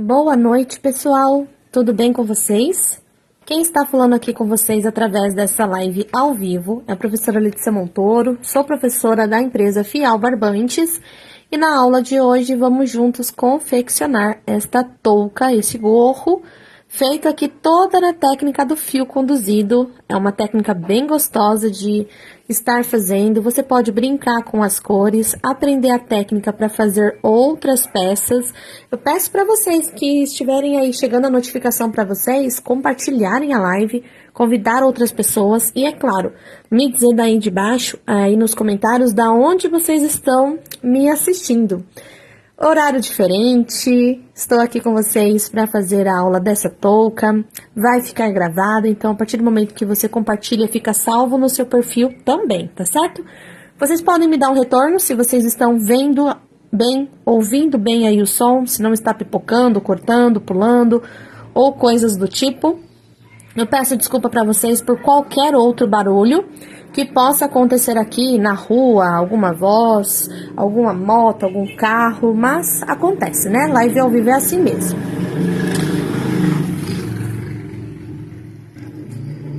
Boa noite, pessoal! Tudo bem com vocês? Quem está falando aqui com vocês através dessa live ao vivo é a professora Letícia Montoro, sou professora da empresa Fial Barbantes e na aula de hoje vamos juntos confeccionar esta touca, esse gorro, feito aqui toda na técnica do fio conduzido. É uma técnica bem gostosa de estar fazendo. Você pode brincar com as cores, aprender a técnica para fazer outras peças. Eu peço para vocês que estiverem aí chegando a notificação para vocês, compartilharem a live, convidar outras pessoas e, é claro, me dizer daí de baixo, aí nos comentários, da onde vocês estão me assistindo. Horário diferente, estou aqui com vocês para fazer a aula dessa touca, vai ficar gravado, então a partir do momento que você compartilha, fica salvo no seu perfil também, tá certo? Vocês podem me dar um retorno se vocês estão vendo bem, ouvindo bem aí o som, se não está pipocando, cortando, pulando ou coisas do tipo. Eu peço desculpa para vocês por qualquer outro barulho que possa acontecer aqui na rua, alguma voz, alguma moto, algum carro, mas acontece, né? Live ao vivo é assim mesmo.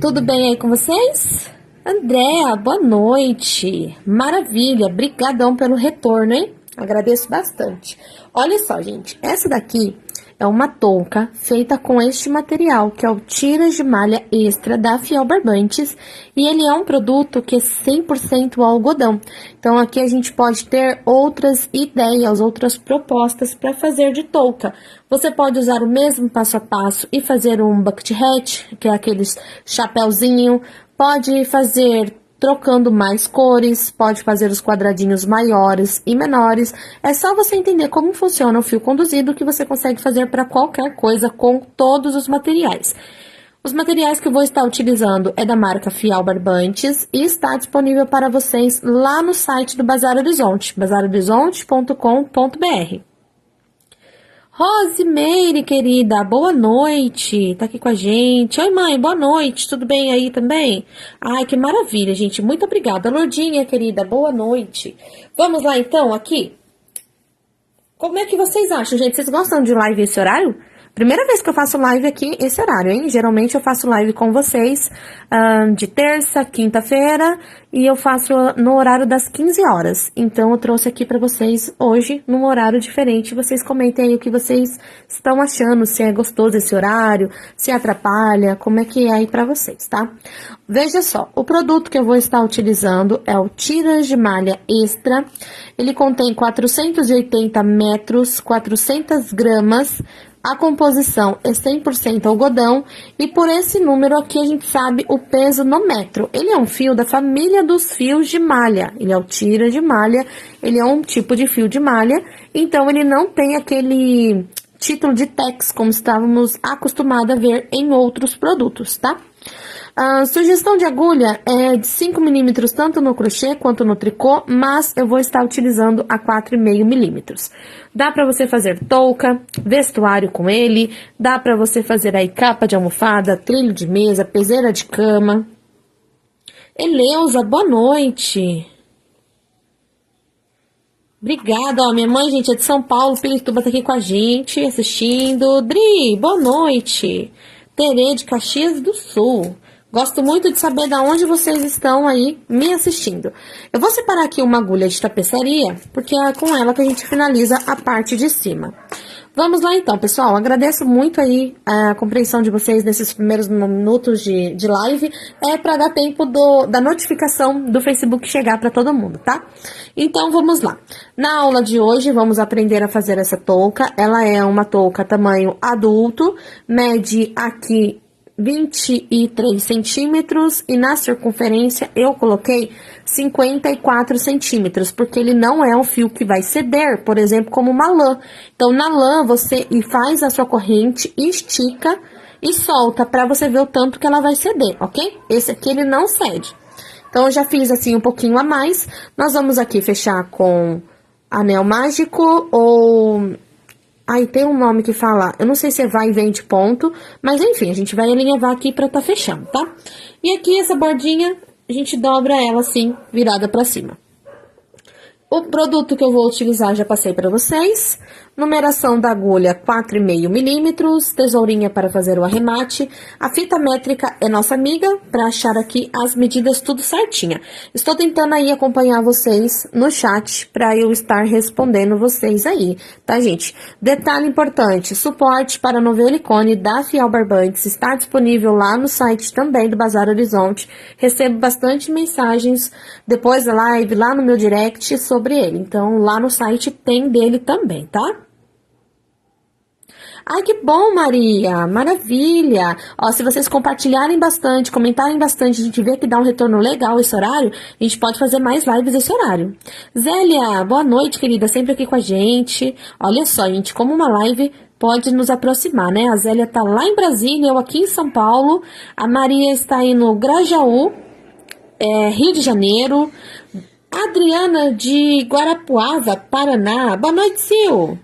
Tudo bem aí com vocês? Andréa, boa noite. Maravilha, brigadão pelo retorno, hein? Agradeço bastante. Olha só, gente, essa daqui é uma touca feita com este material, que é o tiras de malha extra da Fiel Barbantes, e ele é um produto que é 100% algodão. Então, aqui a gente pode ter outras ideias, outras propostas para fazer de touca. Você pode usar o mesmo passo a passo e fazer um bucket hat, que é aqueles chapéuzinho, pode fazer trocando mais cores, pode fazer os quadradinhos maiores e menores. É só você entender como funciona o fio conduzido que você consegue fazer para qualquer coisa com todos os materiais. Os materiais que eu vou estar utilizando é da marca Fial Barbantes e está disponível para vocês lá no site do Bazar Horizonte, bazarhorizonte.com.br. Rosimeire, querida, boa noite, tá aqui com a gente. Oi, mãe, boa noite, tudo bem aí também? Ai, que maravilha, gente, muito obrigada. Lourdinha, querida, boa noite. Vamos lá, então, aqui? Como é que vocês acham, gente? Vocês gostam de live esse horário? Primeira vez que eu faço live aqui, esse horário, hein? Geralmente eu faço live com vocês de terça, quinta-feira, e eu faço no horário das 15 horas. Então, eu trouxe aqui pra vocês hoje, num horário diferente. Vocês comentem aí o que vocês estão achando, se é gostoso esse horário, se atrapalha, como é que é aí pra vocês, tá? Veja só, o produto que eu vou estar utilizando é o tiras de malha extra. Ele contém 480 metros, 400 gramas, a composição é 100% algodão e por esse número aqui a gente sabe o peso no metro. Ele é um fio da família dos fios de malha, ele é o tira de malha, ele é um tipo de fio de malha, então ele não tem aquele título de tex como estávamos acostumados a ver em outros produtos, tá? A sugestão de agulha é de 5 milímetros tanto no crochê quanto no tricô, mas eu vou estar utilizando a 4,5 milímetros. Dá pra você fazer touca, vestuário com ele, dá pra você fazer aí capa de almofada, trilho de mesa, peseira de cama. Eleusa, boa noite. Obrigada, ó, minha mãe, gente, é de São Paulo, Pirituba tá aqui com a gente, assistindo. Dri, boa noite. Terê de Caxias do Sul. Gosto muito de saber de onde vocês estão aí me assistindo. Eu vou separar aqui uma agulha de tapeçaria, porque é com ela que a gente finaliza a parte de cima. Vamos lá então, pessoal. Agradeço muito aí a compreensão de vocês nesses primeiros minutos de live. É para dar tempo da notificação do Facebook chegar para todo mundo, tá? Então, vamos lá. Na aula de hoje, vamos aprender a fazer essa touca. Ela é uma touca tamanho adulto, mede aqui 23 centímetros e na circunferência eu coloquei 54 centímetros, porque ele não é um fio que vai ceder, por exemplo, como uma lã. Então, na lã, você faz a sua corrente, estica e solta para você ver o tanto que ela vai ceder, ok? Esse aqui ele não cede. Então, eu já fiz assim um pouquinho a mais. Nós vamos aqui fechar com anel mágico ou... Aí tem um nome que fala, eu não sei se é vai e vem de ponto, mas enfim, a gente vai alinhavar aqui pra tá fechando, tá? E aqui essa bordinha, a gente dobra ela assim, virada pra cima. O produto que eu vou utilizar já passei para vocês. Numeração da agulha 4,5 milímetros, tesourinha para fazer o arremate. A fita métrica é nossa amiga para achar aqui as medidas tudo certinha. Estou tentando aí acompanhar vocês no chat para eu estar respondendo vocês aí, tá, gente? Detalhe importante, suporte para novelo e cone da Fiel Barbantes está disponível lá no site também do Bazar Horizonte. Recebo bastante mensagens depois da live lá no meu direct sobre ele. Então, lá no site tem dele também, tá? Ai, que bom, Maria! Maravilha! Ó, se vocês compartilharem bastante, comentarem bastante, a gente vê que dá um retorno legal esse horário, a gente pode fazer mais lives esse horário. Zélia, boa noite, querida, sempre aqui com a gente. Olha só, gente, como uma live pode nos aproximar, né? A Zélia tá lá em Brasília, eu aqui em São Paulo, a Maria está aí no Grajaú, Rio de Janeiro, a Adriana de Guarapuava, Paraná. Boa noite, Sil!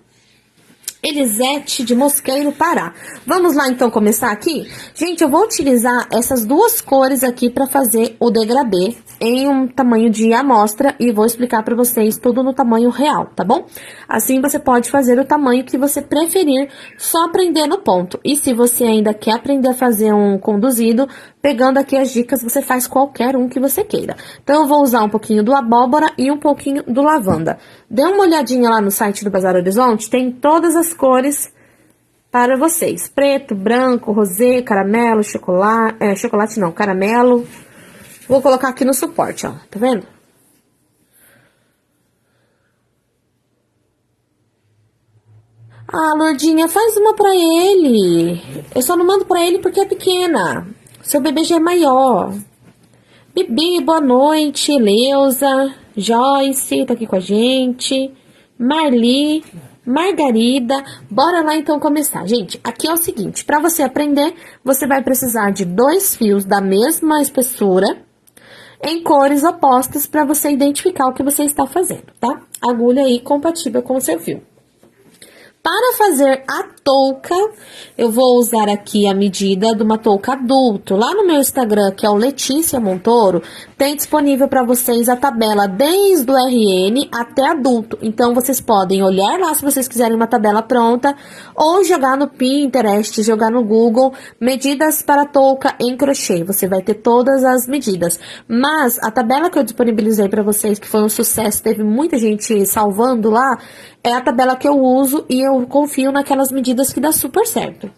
Elisete de Mosqueiro, Pará. Vamos lá, então, começar aqui? Gente, eu vou utilizar essas duas cores aqui para fazer o degradê em um tamanho de amostra e vou explicar para vocês tudo no tamanho real, tá bom? Assim, você pode fazer o tamanho que você preferir, só aprender no ponto. E se você ainda quer aprender a fazer um conduzido, pegando aqui as dicas, você faz qualquer um que você queira. Então, eu vou usar um pouquinho do abóbora e um pouquinho do lavanda. Dê uma olhadinha lá no site do Bazar Horizonte, tem todas as cores para vocês. Preto, branco, rosé, caramelo, chocolate, chocolate não, caramelo. Vou colocar aqui no suporte, ó, tá vendo? Ah, Lourdinha, faz uma pra ele. Eu só não mando pra ele porque é pequena. Seu bebê já é maior. Bibi, boa noite. Leusa, Joyce, tá aqui com a gente. Marli, Margarida. Bora lá então começar. Gente, aqui é o seguinte, pra você aprender, você vai precisar de 2 fios da mesma espessura, em cores opostas para você identificar o que você está fazendo, tá? Agulha aí compatível com o seu fio. Para fazer a touca, eu vou usar aqui a medida de uma touca adulto. Lá no meu Instagram, que é o Letícia Montoro, tem disponível para vocês a tabela desde o RN até adulto. Então, vocês podem olhar lá se vocês quiserem uma tabela pronta, ou jogar no Pinterest, jogar no Google, medidas para touca em crochê. Você vai ter todas as medidas. Mas, a tabela que eu disponibilizei para vocês, que foi um sucesso, teve muita gente salvando lá, é a tabela que eu uso e eu confio naquelas medidas que dá super certo.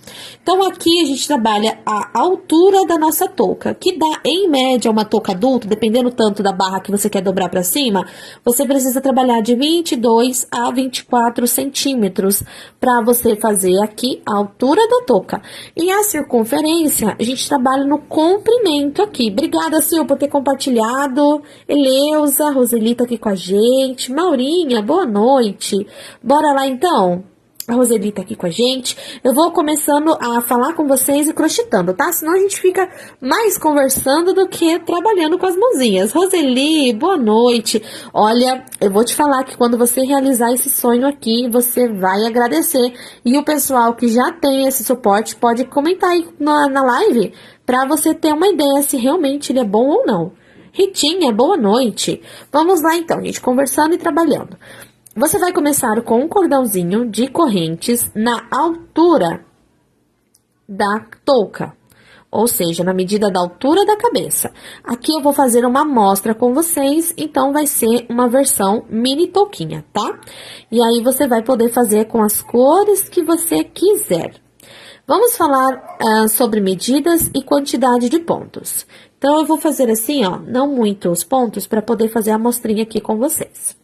Então, aqui a gente trabalha a altura da nossa touca, que dá, em média, uma touca adulta, dependendo tanto da barra que você quer dobrar para cima, você precisa trabalhar de 22 a 24 centímetros para você fazer aqui a altura da touca. E a circunferência, a gente trabalha no comprimento aqui. Obrigada, Sil, por ter compartilhado. Eleusa, Roselita aqui com a gente. Maurinha, boa noite. Bora lá, então? A Roseli tá aqui com a gente. Eu vou começando a falar com vocês e crochetando, tá? Senão a gente fica mais conversando do que trabalhando com as mãozinhas. Roseli, boa noite. Olha, eu vou te falar que quando você realizar esse sonho aqui, você vai agradecer. E o pessoal que já tem esse suporte pode comentar aí na live pra você ter uma ideia se realmente ele é bom ou não. Ritinha, boa noite. Vamos lá então, gente, conversando e trabalhando. Você vai começar com um cordãozinho de correntes na altura da touca, ou seja, na medida da altura da cabeça. Aqui eu vou fazer uma amostra com vocês, então vai ser uma versão mini touquinha, tá? E aí você vai poder fazer com as cores que você quiser. Vamos falar sobre medidas e quantidade de pontos. Então, eu vou fazer assim, ó, não muitos pontos, para poder fazer a amostrinha aqui com vocês.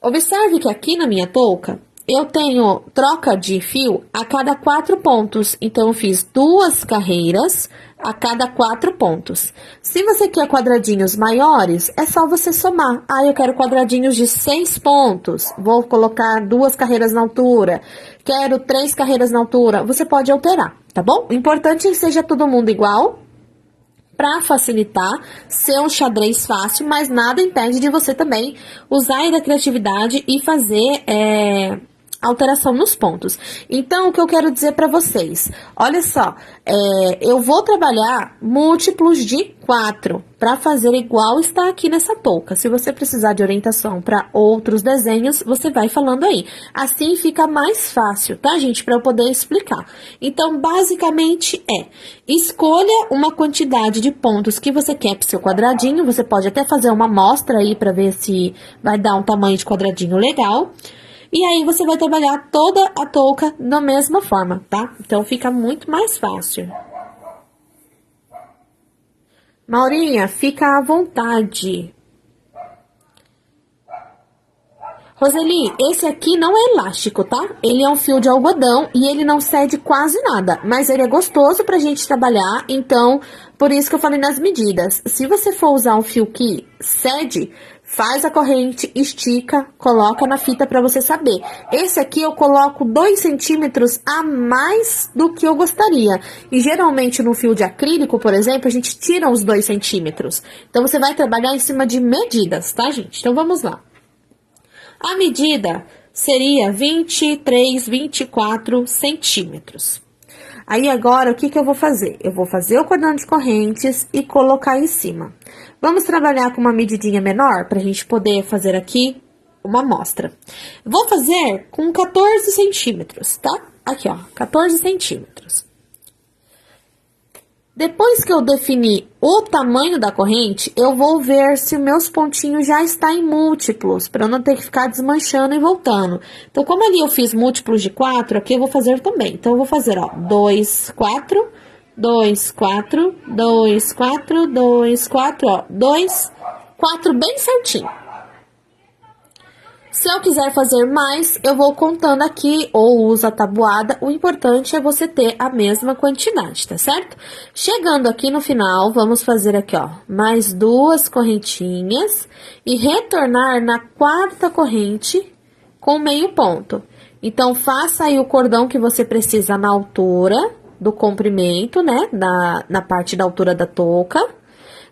Observe que aqui na minha touca, eu tenho troca de fio a cada 4 pontos. Então, eu fiz 2 carreiras a cada 4 pontos. Se você quer quadradinhos maiores, é só você somar. Ah, eu quero quadradinhos de 6 pontos. Vou colocar 2 carreiras na altura. Quero 3 carreiras na altura. Você pode alterar, tá bom? O importante é que seja todo mundo igual, para facilitar, ser um xadrez fácil, mas nada impede de você também usar aí da criatividade e fazer alteração nos pontos. Então, o que eu quero dizer para vocês, olha só, eu vou trabalhar múltiplos de 4 para fazer igual está aqui nessa touca. Se você precisar de orientação para outros desenhos, você vai falando aí. Assim fica mais fácil, tá, gente, para eu poder explicar. Então, basicamente escolha uma quantidade de pontos que você quer para o seu quadradinho. Você pode até fazer uma amostra aí para ver se vai dar um tamanho de quadradinho legal. E aí, você vai trabalhar toda a touca da mesma forma, tá? Então, fica muito mais fácil. Maurinha, fica à vontade. Roseli, esse aqui não é elástico, tá? Ele é um fio de algodão e ele não cede quase nada. Mas ele é gostoso pra gente trabalhar, então, por isso que eu falei nas medidas. Se você for usar um fio que cede, faz a corrente, estica, coloca na fita pra você saber. Esse aqui eu coloco 2 centímetros a mais do que eu gostaria. E geralmente no fio de acrílico, por exemplo, a gente tira os 2 centímetros. Então, você vai trabalhar em cima de medidas, tá, gente? Então, vamos lá. A medida seria 23, 24 centímetros. Aí, agora, o que eu vou fazer? Eu vou fazer o cordão de correntes e colocar em cima. Vamos trabalhar com uma medidinha menor pra gente poder fazer aqui uma amostra. Vou fazer com 14 centímetros, tá? Aqui, ó, 14 centímetros. Depois que eu definir o tamanho da corrente, eu vou ver se meus pontinhos já estão em múltiplos, para eu não ter que ficar desmanchando e voltando. Então, como ali eu fiz múltiplos de 4, aqui eu vou fazer também. Então, eu vou fazer, ó, 2, 4, 2, 4, 2, 4, 2, 4, ó, 2, 4 bem certinho. Se eu quiser fazer mais, eu vou contando aqui ou uso a tabuada. O importante é você ter a mesma quantidade, tá certo? Chegando aqui no final, vamos fazer aqui, ó, mais 2 correntinhas e retornar na 4ª corrente com meio ponto. Então, faça aí o cordão que você precisa na altura do comprimento, né, na parte da altura da touca.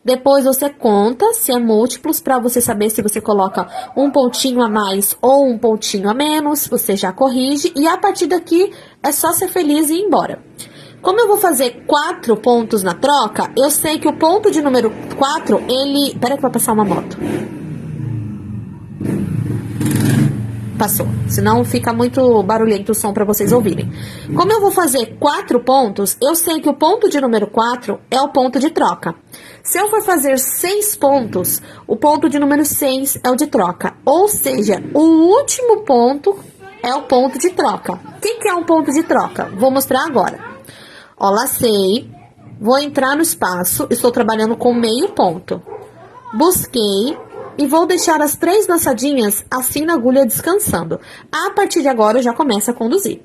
Depois, você conta se é múltiplos, para você saber se você coloca um pontinho a mais ou um pontinho a menos, você já corrige. E a partir daqui, é só ser feliz e ir embora. Como eu vou fazer 4 pontos na troca, eu sei que o ponto de número 4, ele... Pera que vai passar uma moto. Passou, senão fica muito barulhento o som para vocês ouvirem. Como eu vou fazer 4 pontos, eu sei que o ponto de número 4 é o ponto de troca. Se eu for fazer 6 pontos, o ponto de número 6 é o de troca. Ou seja, o último ponto é o ponto de troca. O que é um ponto de troca? Vou mostrar agora. Ó, lacei, vou entrar no espaço, estou trabalhando com meio ponto. Busquei e vou deixar as 3 laçadinhas assim na agulha descansando. A partir de agora, eu já começo a conduzir.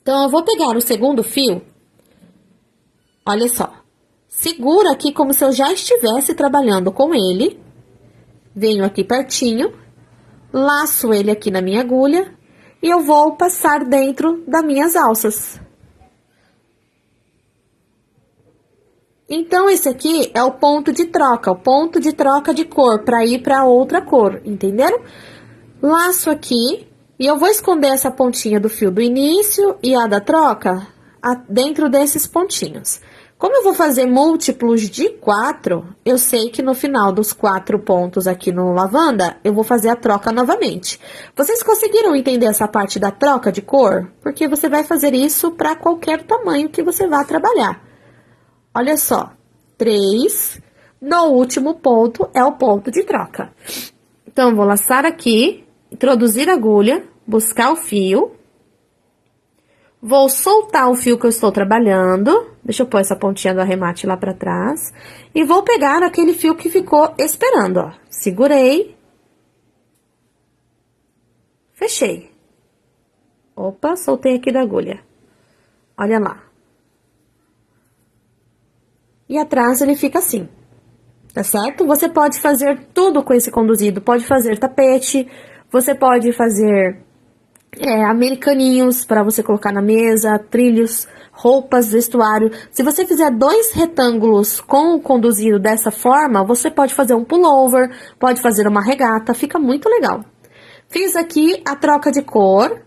Então, eu vou pegar o segundo fio. Olha só. Segura aqui como se eu já estivesse trabalhando com ele. Venho aqui pertinho. Laço ele aqui na minha agulha. E eu vou passar dentro das minhas alças. Então, esse aqui é o ponto de troca de cor, para ir para outra cor, entenderam? Laço aqui, e eu vou esconder essa pontinha do fio do início e a da troca dentro desses pontinhos. Como eu vou fazer múltiplos de 4, eu sei que no final dos 4 pontos aqui no lavanda, eu vou fazer a troca novamente. Vocês conseguiram entender essa parte da troca de cor? Porque você vai fazer isso para qualquer tamanho que você vá trabalhar. Olha só, 3, no último ponto é o ponto de troca. Então, eu vou laçar aqui, introduzir a agulha, buscar o fio. Vou soltar o fio que eu estou trabalhando. Deixa eu pôr essa pontinha do arremate lá pra trás. E vou pegar aquele fio que ficou esperando, ó. Segurei. Fechei. Opa, soltei aqui da agulha. Olha lá. E atrás ele fica assim, tá certo? Você pode fazer tudo com esse conduzido, pode fazer tapete, você pode fazer americaninhos para você colocar na mesa, trilhos, roupas, vestuário. Se você fizer 2 retângulos com o conduzido dessa forma, você pode fazer um pullover, pode fazer uma regata, fica muito legal. Fiz aqui a troca de cor.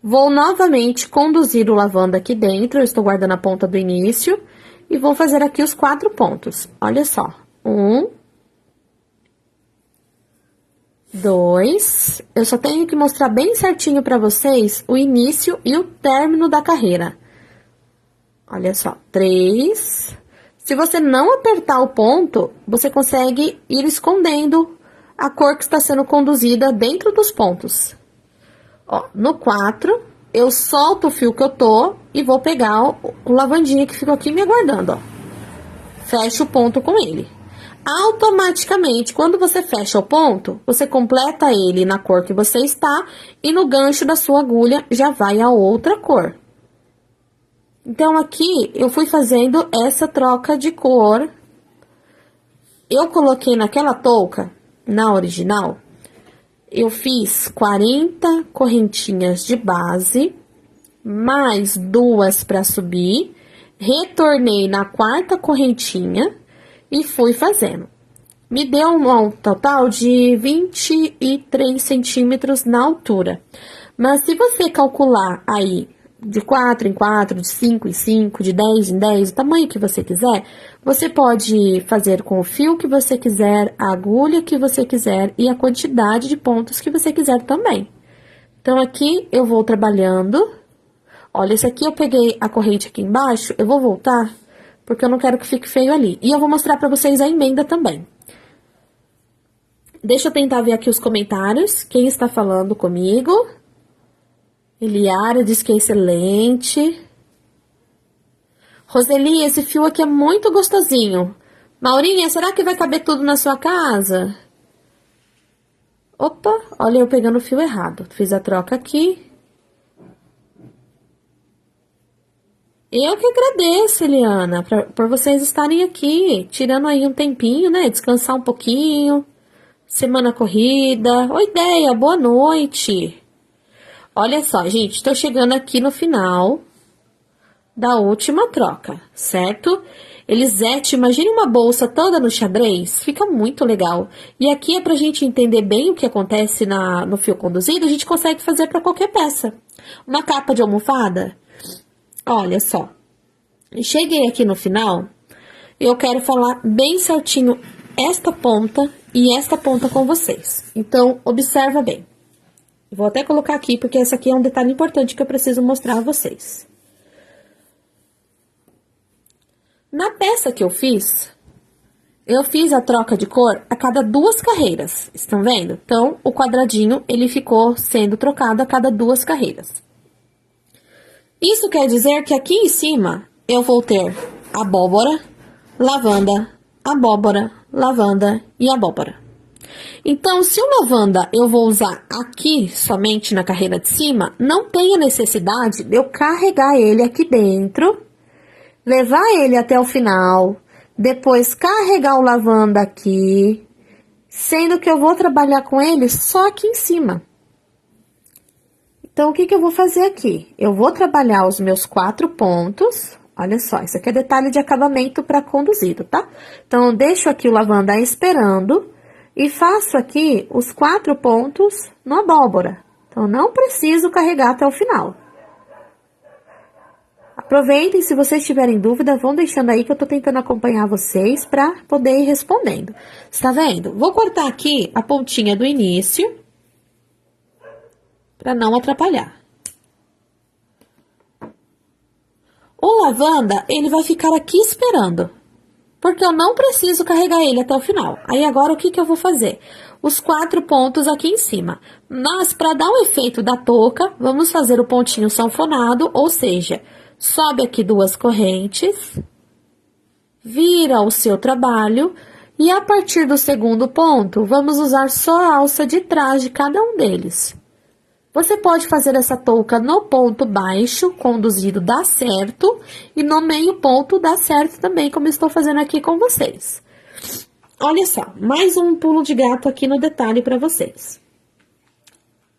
Vou novamente conduzir o lavanda aqui dentro, eu estou guardando a ponta do início, e vou fazer aqui os 4 pontos. Olha só, 1, 2, eu só tenho que mostrar bem certinho pra vocês o início e o término da carreira. Olha só, 3. Se você não apertar o ponto, você consegue ir escondendo a cor que está sendo conduzida dentro dos pontos. Ó, no 4, eu solto o fio que eu tô e vou pegar o lavandinha que ficou aqui me aguardando, ó. Fecho o ponto com ele. Automaticamente, quando você fecha o ponto, você completa ele na cor que você está e no gancho da sua agulha já vai a outra cor. Então, aqui, eu fui fazendo essa troca de cor. Eu coloquei naquela touca, na original, eu fiz 40 correntinhas de base, mais 2 para subir, retornei na 4ª correntinha e fui fazendo. Me deu um total de 23 centímetros na altura. Mas se você calcular aí de 4 em 4, de 5 em 5, de 10 em 10, o tamanho que você quiser, você pode fazer com o fio que você quiser, a agulha que você quiser e a quantidade de pontos que você quiser também. Então, aqui eu vou trabalhando. Olha, esse aqui eu peguei a corrente aqui embaixo, eu vou voltar, porque eu não quero que fique feio ali. E eu vou mostrar pra vocês a emenda também. Deixa eu tentar ver aqui os comentários, quem está falando comigo. Eliara diz que é excelente. Roseli, esse fio aqui é muito gostosinho. Maurinha, será que vai caber tudo na sua casa? Opa, olha eu pegando o fio errado. Fiz a troca aqui. Eu que agradeço, Eliana, por vocês estarem aqui, tirando aí um tempinho, né? Descansar um pouquinho. Semana corrida. Oi, ideia, boa noite. Olha só, gente, tô chegando aqui no final da última troca, certo? Elisete, imagine uma bolsa toda no xadrez, fica muito legal. E aqui é pra gente entender bem o que acontece no fio conduzido, a gente consegue fazer pra qualquer peça. Uma capa de almofada, olha só. Cheguei aqui no final, eu quero falar bem certinho esta ponta e esta ponta com vocês. Então, observa bem. Vou até colocar aqui, porque esse aqui é um detalhe importante que eu preciso mostrar a vocês. Na peça que eu fiz a troca de cor a cada 2 carreiras, estão vendo? Então, o quadradinho, ele ficou sendo trocado a cada 2 carreiras. Isso quer dizer que aqui em cima, eu vou ter abóbora, lavanda, abóbora, lavanda e abóbora. Então, se o lavanda eu vou usar aqui, somente na carreira de cima, não tem a necessidade de eu carregar ele aqui dentro, levar ele até o final, depois carregar o lavanda aqui, sendo que eu vou trabalhar com ele só aqui em cima. Então, o que eu vou fazer aqui? Eu vou trabalhar os meus 4 pontos, olha só, isso aqui é detalhe de acabamento para conduzido, tá? Então, eu deixo aqui o lavanda esperando. E faço aqui os 4 pontos no abóbora. Então, não preciso carregar até o final. Aproveitem, se vocês tiverem dúvida, vão deixando aí que eu tô tentando acompanhar vocês pra poder ir respondendo. Está vendo? Vou cortar aqui a pontinha do início, pra não atrapalhar. O lavanda, ele vai ficar aqui esperando. Porque eu não preciso carregar ele até o final. Aí, agora, o que eu vou fazer? Os 4 pontos aqui em cima. Mas, para dar o efeito da touca, vamos fazer o pontinho sanfonado, ou seja, sobe aqui 2 correntes, vira o seu trabalho, e a partir do segundo ponto, vamos usar só a alça de trás de cada um deles. Você pode fazer essa touca no ponto baixo, conduzido dá certo, e no meio ponto dá certo também, como estou fazendo aqui com vocês. Olha só, mais um pulo de gato aqui no detalhe para vocês.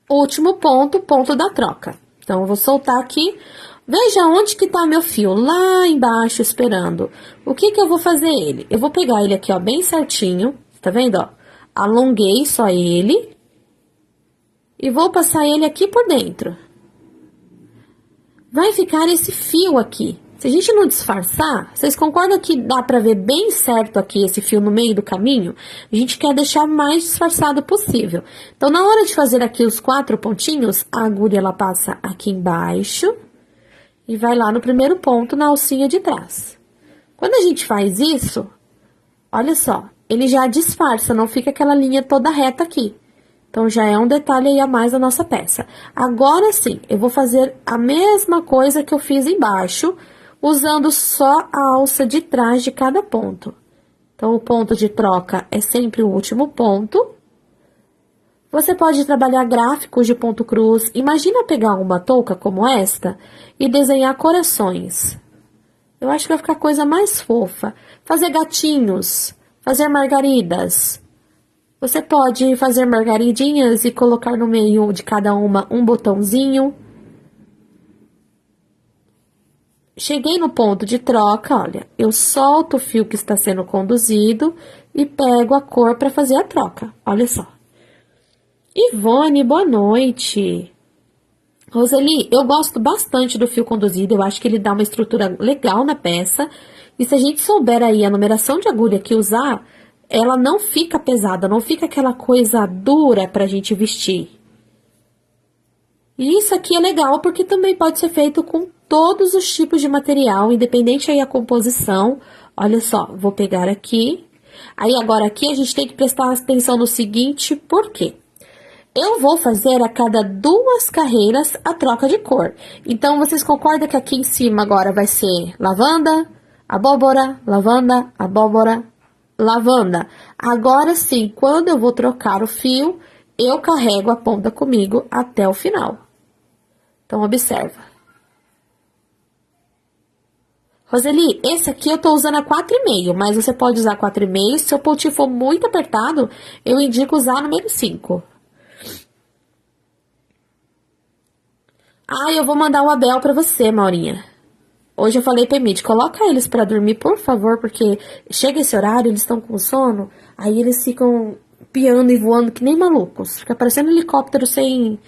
Último ponto, ponto da troca. Então, eu vou soltar aqui. Veja onde que tá meu fio, lá embaixo esperando. O que eu vou fazer ele? Eu vou pegar ele aqui, ó, bem certinho, tá vendo, ó? Alonguei só ele. E vou passar ele aqui por dentro. vai ficar esse fio aqui. Se a gente não disfarçar, vocês concordam que dá pra ver bem certo aqui esse fio no meio do caminho? A gente quer deixar mais disfarçado possível. Então, na hora de fazer aqui os 4 pontinhos, a agulha ela passa aqui embaixo e vai lá no primeiro ponto na alcinha de trás. Quando a gente faz isso, olha só, ele já disfarça, não fica aquela linha toda reta aqui. Então, já é um detalhe aí a mais da nossa peça. Agora sim, eu vou fazer a mesma coisa que eu fiz embaixo, usando só a alça de trás de cada ponto. Então, o ponto de troca é sempre o último ponto. Você pode trabalhar gráficos de ponto cruz. Imagina pegar uma touca como esta e desenhar corações. Eu acho que vai ficar a coisa mais fofa. Fazer gatinhos, fazer margaridas. Você pode fazer margaridinhas e colocar no meio de cada uma um botãozinho. Cheguei no ponto de troca, olha, eu solto o fio que está sendo conduzido e pego a cor para fazer a troca, olha só. Ivone, boa noite. Roseli, eu gosto bastante do fio conduzido, eu acho que ele dá uma estrutura legal na peça. E se a gente souber aí a numeração de agulha que usar, ela não fica pesada, não fica aquela coisa dura pra gente vestir. E isso aqui é legal porque também pode ser feito com todos os tipos de material, independente aí a composição. Olha só, vou pegar aqui. Aí agora aqui a gente tem que prestar atenção no seguinte, por quê? Eu vou fazer a cada 2 carreiras a troca de cor. Então, vocês concordam que aqui em cima agora vai ser lavanda, abóbora, lavanda, abóbora, lavanda. Agora sim, quando eu vou trocar o fio, eu carrego a ponta comigo até o final. Então, observa. Roseli, esse aqui eu tô usando a 4,5, mas você pode usar 4,5. Se o pontinho for muito apertado, eu indico usar número 5. Ah, eu vou mandar o Abel pra você, Maurinha. Hoje eu falei pra Emílio, coloca eles pra dormir, por favor, porque chega esse horário, eles estão com sono, aí eles ficam piando e voando que nem malucos. Fica parecendo helicóptero sem...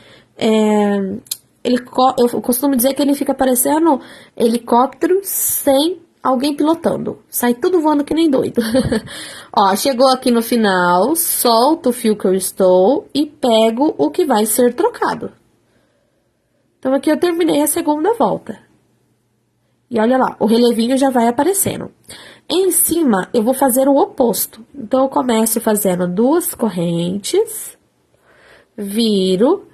Eu costumo dizer que ele fica parecendo helicóptero sem alguém pilotando. Sai tudo voando que nem doido. Ó, chegou aqui no final, solto o fio que eu estou e pego o que vai ser trocado. Então, aqui eu terminei a segunda volta. E olha lá, o relevinho já vai aparecendo. Em cima, eu vou fazer o oposto. Então, eu começo fazendo 2 correntes, viro,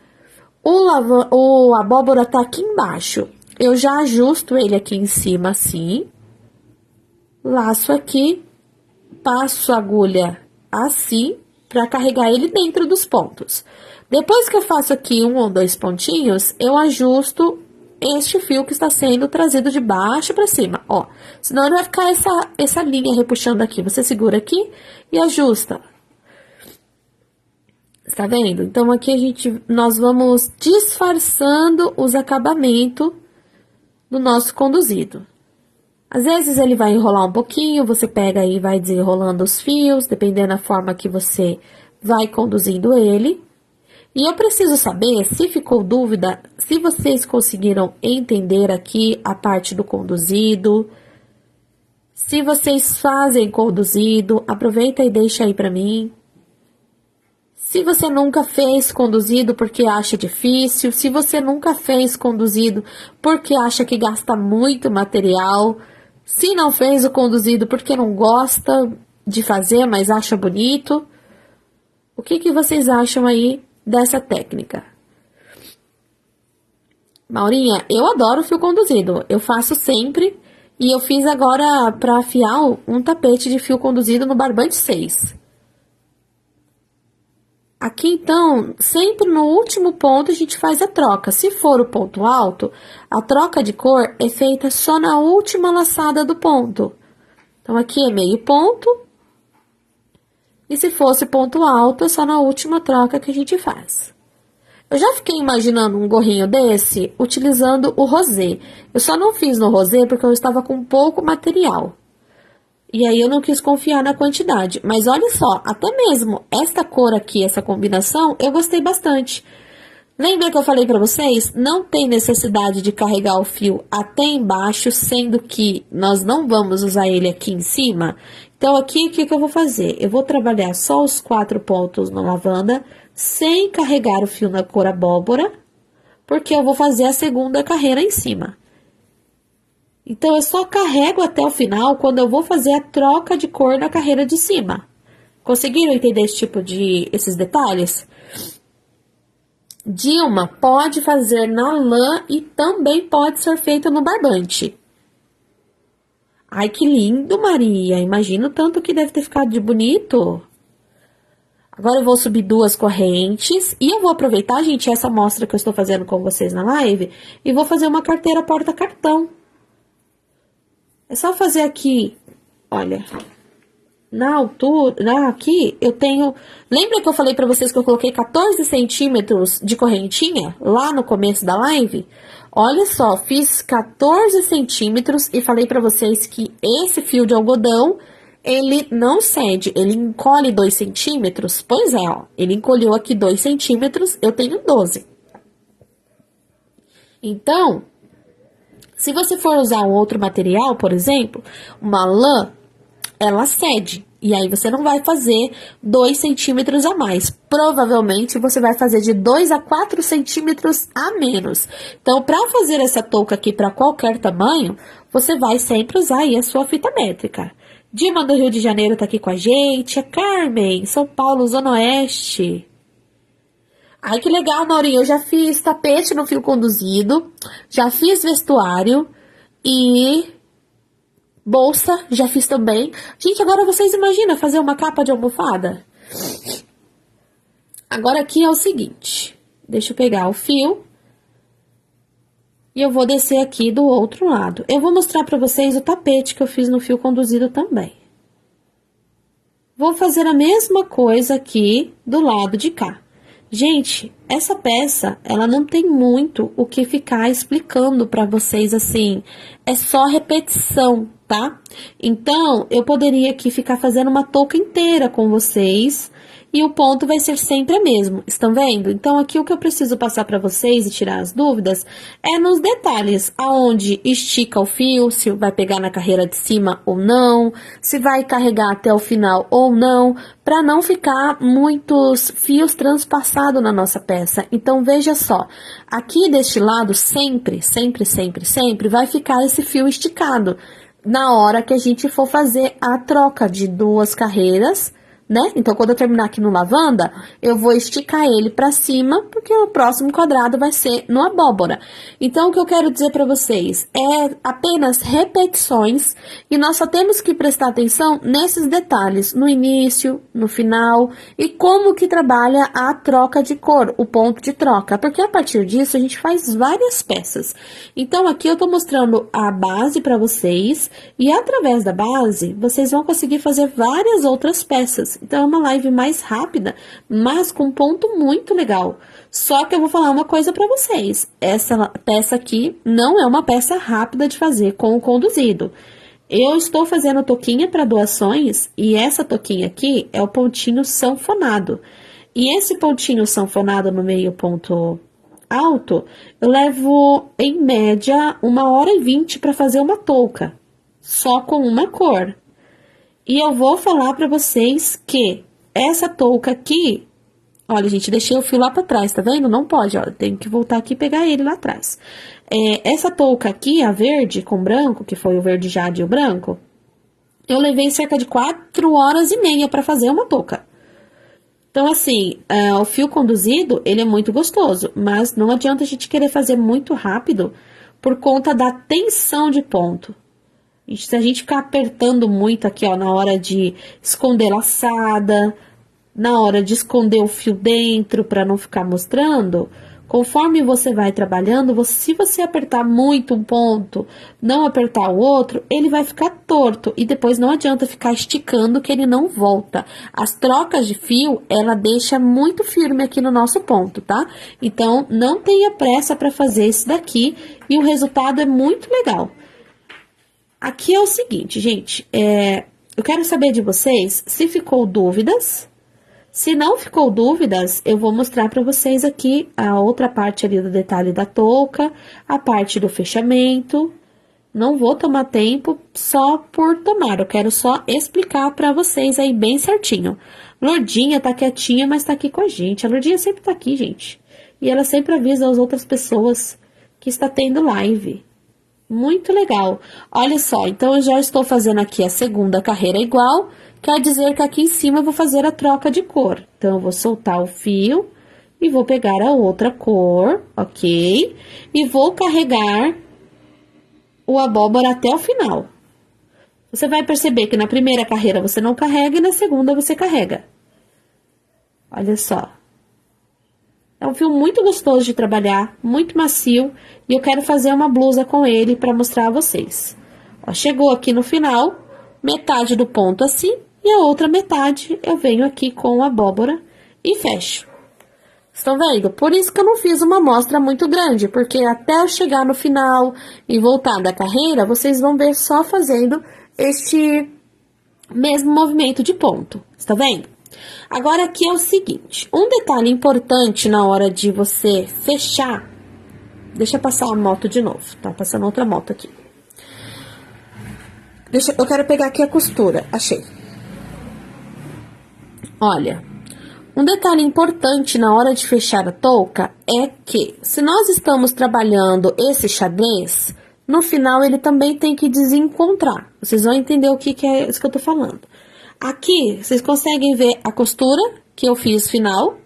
o abóbora tá aqui embaixo. Eu já ajusto ele aqui em cima, assim, laço aqui, passo a agulha assim, pra carregar ele dentro dos pontos. Depois que eu faço aqui 1 ou 2 pontinhos, eu ajusto este fio que está sendo trazido de baixo para cima, ó. Senão ele vai ficar essa linha repuxando aqui. Você segura aqui e ajusta. Está vendo? Então, aqui nós vamos disfarçando os acabamentos do nosso conduzido. Às vezes ele vai enrolar um pouquinho, você pega aí e vai desenrolando os fios, dependendo da forma que você vai conduzindo ele. E eu preciso saber, se ficou dúvida, se vocês conseguiram entender aqui a parte do conduzido. Se vocês fazem conduzido, aproveita e deixa aí pra mim. Se você nunca fez conduzido porque acha difícil, se você nunca fez conduzido porque acha que gasta muito material, se não fez o conduzido porque não gosta de fazer, mas acha bonito, o que vocês acham aí dessa técnica? Maurinha, eu adoro fio conduzido, eu faço sempre e eu fiz agora para afiar um tapete de fio conduzido no barbante 6. Aqui então, sempre no último ponto a gente faz a troca. Se for o ponto alto, a troca de cor é feita só na última laçada do ponto. Então, aqui é meio ponto. E se fosse ponto alto, é só na última troca que a gente faz. Eu já fiquei imaginando um gorrinho desse utilizando o rosé. Eu só não fiz no rosé porque eu estava com pouco material. E aí eu não quis confiar na quantidade. Mas olha só, até mesmo esta cor aqui, essa combinação, eu gostei bastante. Lembra que eu falei para vocês? Não tem necessidade de carregar o fio até embaixo, sendo que nós não vamos usar ele aqui em cima. Então, aqui, o que eu vou fazer? Eu vou trabalhar só os 4 pontos no lavanda, sem carregar o fio na cor abóbora, porque eu vou fazer a segunda carreira em cima. Então, eu só carrego até o final quando eu vou fazer a troca de cor na carreira de cima. Conseguiram entender esses detalhes? Dilma, pode fazer na lã e também pode ser feito no barbante. Ai, que lindo, Maria. Imagino tanto que deve ter ficado de bonito. Agora eu vou subir 2 correntes e eu vou aproveitar, gente, essa amostra que eu estou fazendo com vocês na live e vou fazer uma carteira porta-cartão. É só fazer aqui, olha, na altura, aqui eu tenho... Lembra que eu falei pra vocês que eu coloquei 14 centímetros de correntinha lá no começo da live? Olha só, fiz 14 centímetros e falei pra vocês que esse fio de algodão, ele não cede, ele encolhe 2 centímetros. Pois é, ó, ele encolheu aqui 2 centímetros, eu tenho 12. Então, se você for usar um outro material, por exemplo, uma lã, ela cede. E aí você não vai fazer 2 centímetros a mais. Provavelmente você vai fazer de 2 a 4 centímetros a menos. Então, para fazer essa touca aqui para qualquer tamanho, você vai sempre usar aí a sua fita métrica. Dilma do Rio de Janeiro tá aqui com a gente. A Carmen, São Paulo, Zona Oeste. Ai, que legal, Naurinho. Eu já fiz tapete no fio conduzido, já fiz vestuário e bolsa, já fiz também. Gente, agora vocês imaginam fazer uma capa de almofada? Agora aqui é o seguinte, deixa eu pegar o fio e eu vou descer aqui do outro lado. Eu vou mostrar pra vocês o tapete que eu fiz no fio conduzido também. Vou fazer a mesma coisa aqui do lado de cá. Gente, essa peça, ela não tem muito o que ficar explicando pra vocês assim, é só repetição, tá? Então, eu poderia aqui ficar fazendo uma touca inteira com vocês e o ponto vai ser sempre o mesmo, estão vendo? Então, aqui o que eu preciso passar para vocês e tirar as dúvidas é nos detalhes, aonde estica o fio, se vai pegar na carreira de cima ou não, se vai carregar até o final ou não, para não ficar muitos fios transpassados na nossa peça. Então, veja só, aqui deste lado sempre, sempre, sempre, sempre vai ficar esse fio esticado na hora que a gente for fazer a troca de 2 carreiras, né? Então, quando eu terminar aqui no lavanda, eu vou esticar ele pra cima, porque o próximo quadrado vai ser no abóbora. Então, o que eu quero dizer pra vocês é apenas repetições e nós só temos que prestar atenção nesses detalhes, no início, no final e como que trabalha a troca de cor, o ponto de troca, porque a partir disso a gente faz várias peças. Então, aqui eu tô mostrando a base pra vocês e através da base, vocês vão conseguir fazer várias outras peças. Então, é uma live mais rápida, mas com um ponto muito legal. Só que eu vou falar uma coisa pra vocês. Essa peça aqui não é uma peça rápida de fazer com o conduzido. Eu estou fazendo toquinha para doações e essa toquinha aqui é o pontinho sanfonado. E esse pontinho sanfonado no meio ponto alto, eu levo em média 1h20 para fazer uma touca, só com uma cor. E eu vou falar pra vocês que essa touca aqui, olha, gente, deixei o fio lá pra trás, tá vendo? Não pode, ó, tem que voltar aqui e pegar ele lá atrás. Essa touca aqui, a verde com branco, que foi o verde jade e o branco, eu levei cerca de 4h30 pra fazer uma touca. Então, assim, o fio conduzido, ele é muito gostoso, mas não adianta a gente querer fazer muito rápido por conta da tensão de ponto. Se a gente ficar apertando muito aqui, ó, na hora de esconder laçada, na hora de esconder o fio dentro para não ficar mostrando, conforme você vai trabalhando, se você apertar muito um ponto, não apertar o outro, ele vai ficar torto e depois não adianta ficar esticando que ele não volta. As trocas de fio, ela deixa muito firme aqui no nosso ponto, tá? Então, não tenha pressa para fazer isso daqui e o resultado é muito legal. Aqui é o seguinte, gente, eu quero saber de vocês se ficou dúvidas, Se não ficou dúvidas, eu vou mostrar para vocês aqui a outra parte ali do detalhe da touca, a parte do fechamento. Não vou tomar tempo só por tomar, eu quero só explicar para vocês aí bem certinho. Lourdinha tá quietinha, mas tá aqui com a gente. A Lourdinha sempre tá aqui, gente. E ela sempre avisa as outras pessoas que está tendo live. Muito legal. Olha só, então eu já estou fazendo aqui a segunda carreira igual, quer dizer que aqui em cima eu vou fazer a troca de cor. Então, eu vou soltar o fio e vou pegar a outra cor, ok? E vou carregar o abóbora até o final. Você vai perceber que na primeira carreira você não carrega e na segunda você carrega. Olha só. É um fio muito gostoso de trabalhar, muito macio, e eu quero fazer uma blusa com ele para mostrar a vocês. Ó, chegou aqui no final, metade do ponto assim, e a outra metade eu venho aqui com a abóbora e fecho. Estão vendo? Por isso que eu não fiz uma amostra muito grande, porque até eu chegar no final e voltar da carreira, vocês vão ver só fazendo este mesmo movimento de ponto. Está vendo? Agora, aqui é o seguinte, um detalhe importante na hora de você fechar, deixa eu passar a moto de novo, tá passando outra moto aqui. Eu quero pegar aqui a costura, achei. Olha, um detalhe importante na hora de fechar a touca é que, se nós estamos trabalhando esse xadrez, no final ele também tem que desencontrar. Vocês vão entender o que é isso que eu tô falando. Aqui, vocês conseguem ver a costura que eu fiz final.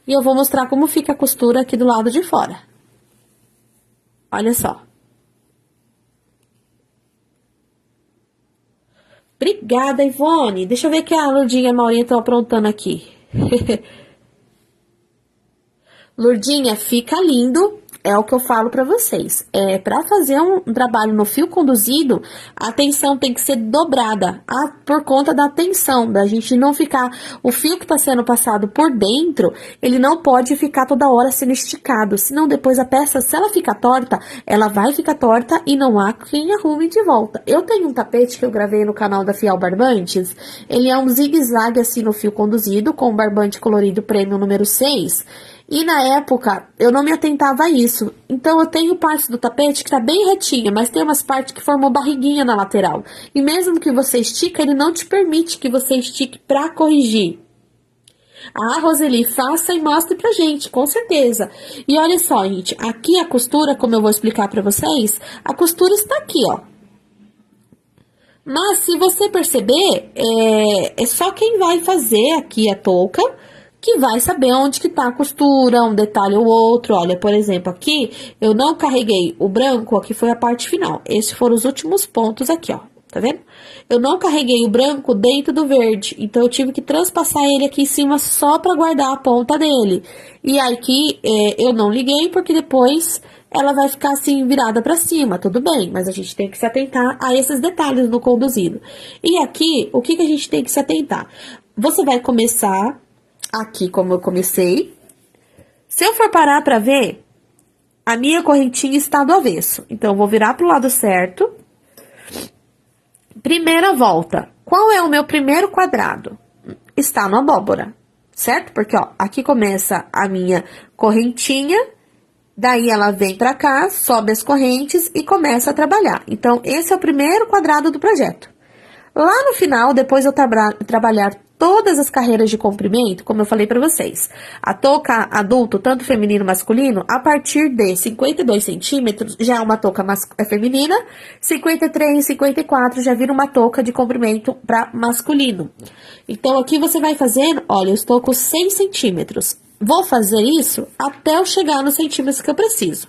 E eu vou mostrar como fica a costura aqui do lado de fora. Olha só. Obrigada, Ivone. Deixa eu ver que a Lourdinha e a Maurinha estão aprontando aqui. Lourdinha, fica lindo. É o que eu falo pra vocês. Pra fazer um trabalho no fio conduzido, a tensão tem que ser dobrada. Por conta da tensão, da gente não ficar... O fio que tá sendo passado por dentro, ele não pode ficar toda hora sendo esticado. Senão depois a peça, se ela ficar torta, ela vai ficar torta e não há quem arrume de volta. Eu tenho um tapete que eu gravei no canal da Fiel Barbantes. Ele é um zigue-zague assim no fio conduzido, com um barbante colorido Premium número 6. E na época, eu não me atentava a isso. Então, eu tenho parte do tapete que tá bem retinha, mas tem umas partes que formou barriguinha na lateral. E mesmo que você estica, ele não te permite que você estique pra corrigir. Roseli, faça e mostre pra gente, com certeza. E olha só, gente, aqui a costura, como eu vou explicar pra vocês, a costura está aqui, ó. Mas, se você perceber, é só quem vai fazer aqui a touca que vai saber onde que tá a costura, um detalhe ou outro. Olha, por exemplo, aqui eu não carreguei o branco, aqui foi a parte final. Esses foram os últimos pontos aqui, ó, tá vendo? Eu não carreguei o branco dentro do verde, então eu tive que transpassar ele aqui em cima só pra guardar a ponta dele. E aqui eu não liguei porque depois ela vai ficar assim virada pra cima, tudo bem, mas a gente tem que se atentar a esses detalhes no conduzido. E aqui, o que que a gente tem que se atentar? Você vai começar... Aqui, como eu comecei, se eu for parar pra ver, a minha correntinha está do avesso. Então, eu vou virar pro lado certo. Primeira volta. Qual é o meu primeiro quadrado? Está no abóbora, certo? Porque, ó, aqui começa a minha correntinha, daí ela vem pra cá, sobe as correntes e começa a trabalhar. Então, esse é o primeiro quadrado do projeto. Lá no final, depois eu trabalhar todas as carreiras de comprimento, como eu falei pra vocês, a touca adulto, tanto feminino e masculino, a partir de 52 centímetros, já é uma touca feminina, 53, 54 já vira uma touca de comprimento para masculino. Então, aqui você vai fazendo, olha, eu estou com 6 centímetros. Vou fazer isso até eu chegar nos centímetros que eu preciso.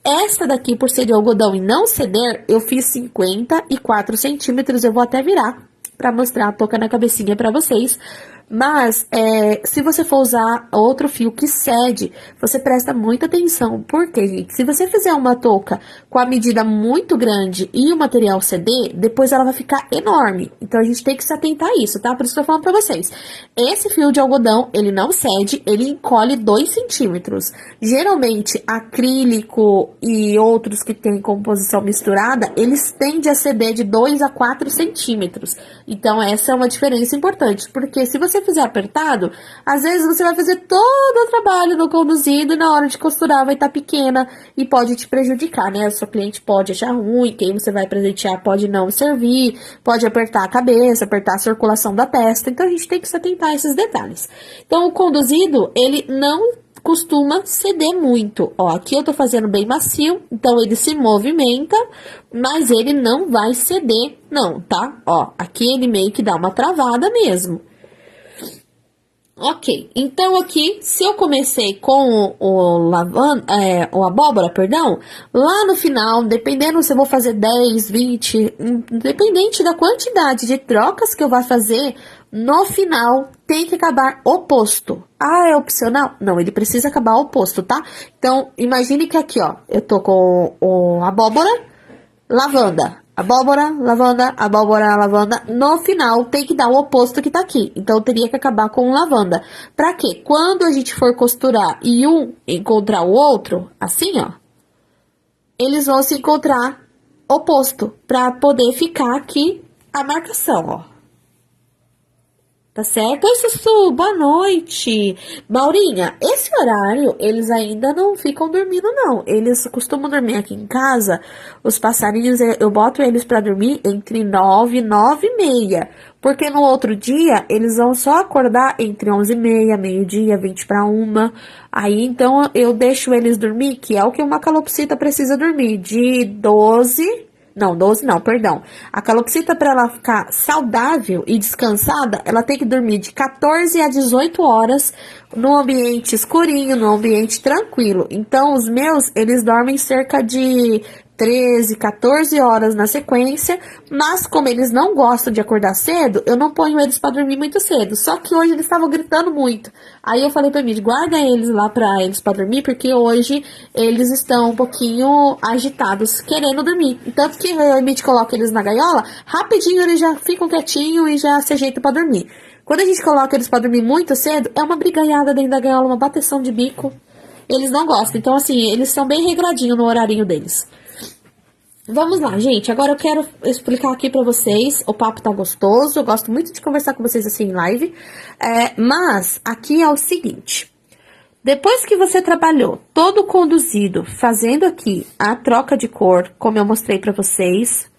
Essa daqui, por ser de algodão e não ceder, eu fiz 54 centímetros, eu vou até virar pra mostrar a touca na cabecinha pra vocês. Mas, se você for usar outro fio que cede, você presta muita atenção. Porque, gente, se você fizer uma touca com a medida muito grande e o material ceder, depois ela vai ficar enorme. Então, a gente tem que se atentar a isso, tá? Por isso que eu tô falando pra vocês. Esse fio de algodão, ele não cede, ele encolhe 2 centímetros. Geralmente, acrílico e outros que têm composição misturada, eles tendem a ceder de 2 a 4 centímetros. Então, essa é uma diferença importante. Porque se você você fizer apertado, às vezes você vai fazer todo o trabalho no conduzido e na hora de costurar vai estar pequena e pode te prejudicar, né? A sua cliente pode achar ruim, quem você vai presentear pode não servir, pode apertar a cabeça, apertar a circulação da testa, então a gente tem que se atentar a esses detalhes. Então, o conduzido, ele não costuma ceder muito. Ó, aqui eu tô fazendo bem macio, então ele se movimenta, mas ele não vai ceder, não, tá? Ó, aqui ele meio que dá uma travada mesmo. Ok, então aqui, se eu comecei com o abóbora, perdão, lá no final, dependendo se eu vou fazer 10, 20, independente da quantidade de trocas que eu vou fazer, no final tem que acabar oposto. Ah, é opcional? Não, ele precisa acabar oposto, tá? Então, imagine que aqui, ó, eu tô com o abóbora, lavanda. Abóbora, lavanda. No final, tem que dar o oposto que tá aqui. Então, teria que acabar com lavanda. Pra quê? Quando a gente for costurar e um encontrar o outro, assim, ó, eles vão se encontrar oposto. Pra poder ficar aqui a marcação, ó. Tá certo? Oi, Sussu, boa noite. Maurinha, esse horário, eles ainda não ficam dormindo, não. Eles costumam dormir aqui em casa. Os passarinhos, eu boto eles pra dormir entre 9 e 9h30. Porque no outro dia, eles vão só acordar entre 11h30, meio-dia, 20 para 1. Aí, então, eu deixo eles dormir, que é o que uma calopsita precisa dormir, de 12... Não, 12 não, perdão. A calopsita, para ela ficar saudável e descansada, ela tem que dormir de 14 a 18 horas no ambiente escurinho, no ambiente tranquilo. Então, os meus, eles dormem cerca de 13, 14 horas na sequência, mas como eles não gostam de acordar cedo, eu não ponho eles para dormir muito cedo. Só que hoje eles estavam gritando muito. Aí eu falei pra mim, guarda eles lá para eles para dormir, porque hoje eles estão um pouquinho agitados, querendo dormir. Tanto que a gente coloca eles na gaiola, rapidinho eles já ficam quietinhos e já se ajeitam para dormir. Quando a gente coloca eles para dormir muito cedo, é uma brigaiada dentro da gaiola, uma bateção de bico. Eles não gostam. Então, assim, eles são bem regradinhos no horarinho deles. Vamos lá, gente. Agora eu quero explicar aqui pra vocês. O papo tá gostoso. Eu gosto muito de conversar com vocês assim em live. Mas aqui é o seguinte. Depois que você trabalhou todo conduzido, fazendo aqui a troca de cor, como eu mostrei pra vocês.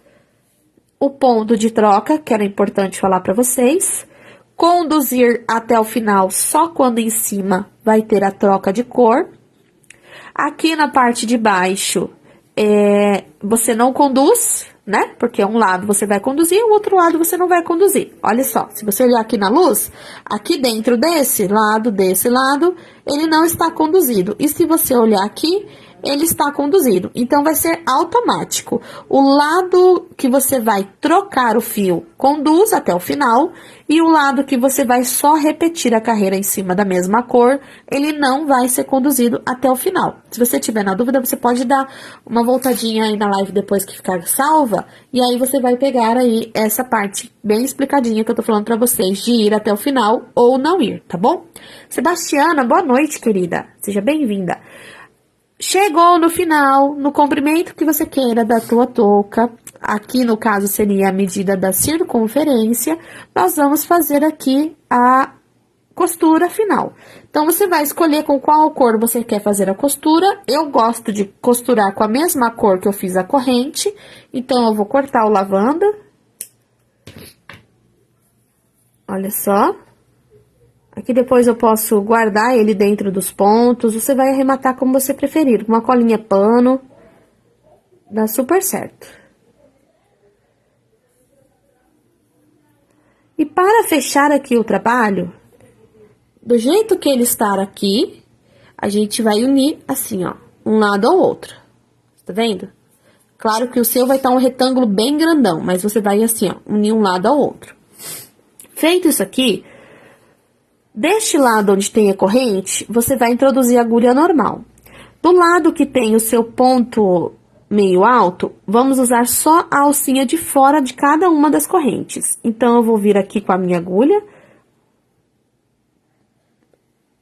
O ponto de troca, que era importante falar pra vocês. Conduzir até o final só quando em cima vai ter a troca de cor. Aqui na parte de baixo... você não conduz, né? Porque um lado você vai conduzir, o outro lado você não vai conduzir. Olha só, se você olhar aqui na luz, aqui dentro desse lado, ele não está conduzido. E se você olhar aqui, ele está conduzido. Então, vai ser automático. O lado que você vai trocar o fio, conduz até o final. E o lado que você vai só repetir a carreira em cima da mesma cor, ele não vai ser conduzido até o final. Se você tiver na dúvida, você pode dar uma voltadinha aí na live depois que ficar salva. E aí, você vai pegar aí essa parte bem explicadinha que eu tô falando pra vocês, de ir até o final ou não ir, tá bom? Sebastiana, boa noite, querida. Seja bem-vinda. Chegou no final, no comprimento que você queira da tua touca, aqui no caso seria a medida da circunferência, nós vamos fazer aqui a costura final. Então, você vai escolher com qual cor você quer fazer a costura. Eu gosto de costurar com a mesma cor que eu fiz a corrente, então eu vou cortar o lavanda. Olha só. Aqui depois eu posso guardar ele dentro dos pontos, você vai arrematar como você preferir, com uma colinha pano, dá super certo. E para fechar aqui o trabalho, do jeito que ele está aqui, a gente vai unir assim, ó, um lado ao outro, tá vendo? Claro que o seu vai estar um retângulo bem grandão, mas você vai assim, ó, unir um lado ao outro. Feito isso aqui... Deste lado onde tem a corrente, você vai introduzir a agulha normal. Do lado que tem o seu ponto meio alto, vamos usar só a alcinha de fora de cada uma das correntes. Então, eu vou vir aqui com a minha agulha.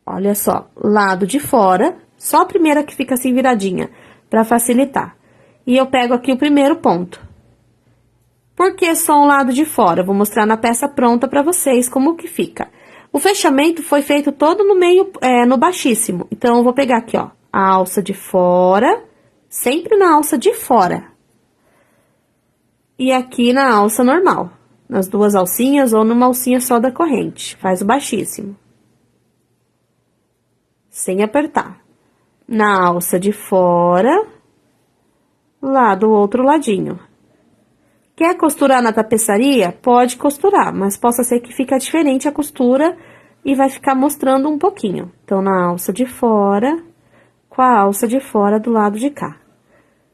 Olha só, lado de fora, só a primeira que fica assim viradinha, para facilitar. E eu pego aqui o primeiro ponto. Por que só o lado de fora? Eu vou mostrar na peça pronta para vocês como que fica. O fechamento foi feito todo no meio, no baixíssimo. Então, eu vou pegar aqui, ó, a alça de fora, sempre na alça de fora. E aqui na alça normal, nas duas alcinhas ou numa alcinha só da corrente. Faz o baixíssimo. Sem apertar. Na alça de fora, lá do outro ladinho. Quer costurar na tapeçaria? Pode costurar, mas possa ser que fique diferente a costura e vai ficar mostrando um pouquinho. Então, na alça de fora, com a alça de fora do lado de cá.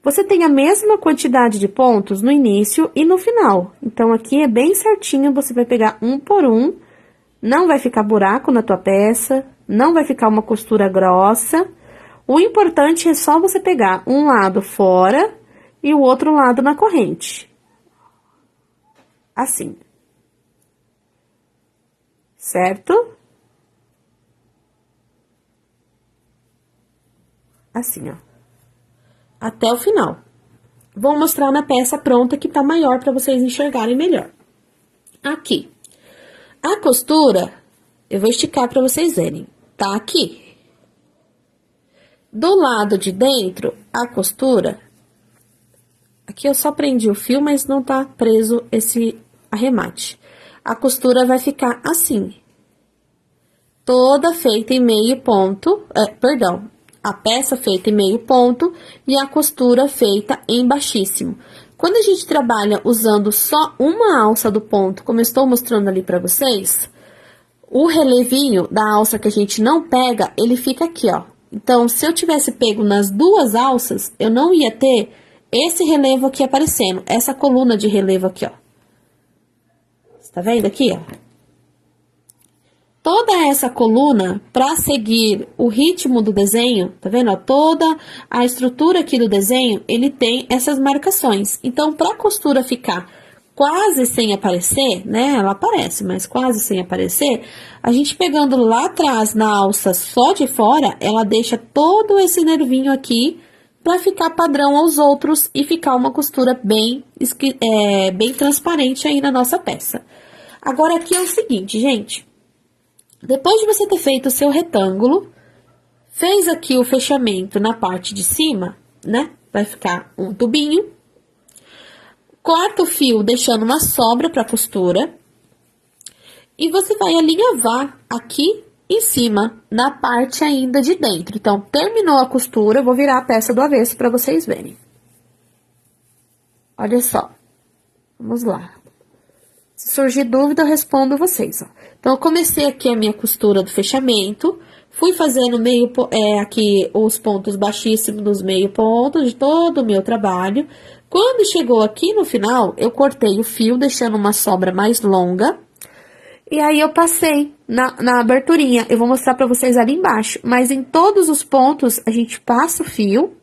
Você tem a mesma quantidade de pontos no início e no final. Então, aqui é bem certinho, você vai pegar um por um, não vai ficar buraco na tua peça, não vai ficar uma costura grossa. O importante é só você pegar um lado fora e o outro lado na corrente. Assim. Certo? Assim, ó. Até o final. Vou mostrar na peça pronta que tá maior para vocês enxergarem melhor. Aqui. A costura, eu vou esticar para vocês verem. Tá aqui. Do lado de dentro, a costura... Aqui eu só prendi o fio, mas não tá preso esse arremate. A costura vai ficar assim. Toda feita em meio ponto, perdão, a peça feita em meio ponto e a costura feita em baixíssimo. Quando a gente trabalha usando só uma alça do ponto, como eu estou mostrando ali pra vocês, o relevinho da alça que a gente não pega, ele fica aqui, ó. Então, se eu tivesse pego nas duas alças, eu não ia ter esse relevo aqui aparecendo, essa coluna de relevo aqui, ó. Tá vendo aqui, ó? Toda essa coluna, para seguir o ritmo do desenho, tá vendo? Ó, toda a estrutura aqui do desenho, ele tem essas marcações. Então, para a costura ficar quase sem aparecer, né? Ela aparece, mas quase sem aparecer, a gente pegando lá atrás na alça só de fora, ela deixa todo esse nervinho aqui para ficar padrão aos outros e ficar uma costura bem transparente aí na nossa peça. Agora, aqui é o seguinte, gente. Depois de você ter feito o seu retângulo, fez aqui o fechamento na parte de cima, né? Vai ficar um tubinho. Corta o fio deixando uma sobra para costura. E você vai alinhavar aqui em cima, na parte ainda de dentro. Então, terminou a costura, eu vou virar a peça do avesso para vocês verem. Olha só. Vamos lá. Se surgir dúvida, eu respondo vocês, ó. Então, eu comecei aqui a minha costura do fechamento, fui fazendo aqui os pontos baixíssimos dos meio pontos de todo o meu trabalho. Quando chegou aqui no final, eu cortei o fio, deixando uma sobra mais longa. E aí, eu passei na aberturinha. Eu vou mostrar pra vocês ali embaixo. Mas em todos os pontos, a gente passa o fio